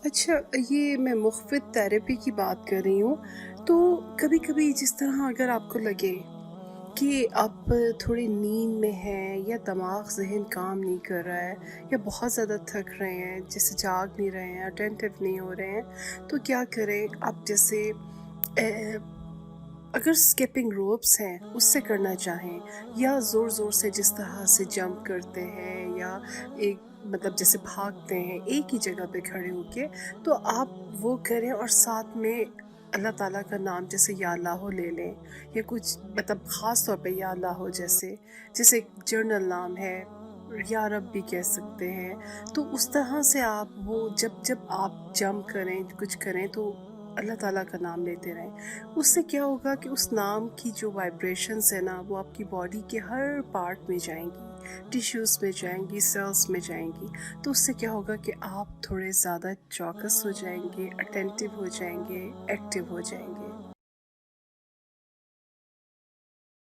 अच्छा, ये मैं मुख्फ़ित थेरेपी की बात कर रही हूँ। तो कभी-कभी जिस तरह अगर आपको लगे कि आप थोड़ी नींद में हैं या दिमाग ज़हन काम नहीं कर रहा है या बहुत ज़्यादा थक रहे हैं, जैसे जाग नहीं रहे हैं, अटेंटिव नहीं हो रहे हैं, तो क्या करें? आप जैसे अगर स्किपिंग रोप्स हैं, उससे करना चाहें या ज़ोर-ज़ोर से जिस तरह से जंप करते हैं या एक मतलब जैसे भागते हैं एक ही जगह पे खड़े होके, तो आप वो करें और साथ में अल्लाह ताला का नाम जैसे या अल्लाह ले लें या कुछ मतलब ख़ास तौर पे या अल्लाह जैसे एक जर्नल नाम है, या रब भी कह सकते हैं। तो उस तरह से आप वो जब जब आप जंप करें, कुछ करें तो अल्लाह ताला का नाम लेते रहें। उससे क्या होगा कि उस नाम की जो वाइब्रेशंस है ना, वो आपकी बॉडी के हर पार्ट में जाएँगी, टिश्यूज़ में जाएँगी, सेल्स में जाएँगी। तो उससे क्या होगा कि आप थोड़े ज़्यादा चौकस हो जाएँगे, अटेंटिव हो जाएँगे, एक्टिव हो जाएँगे।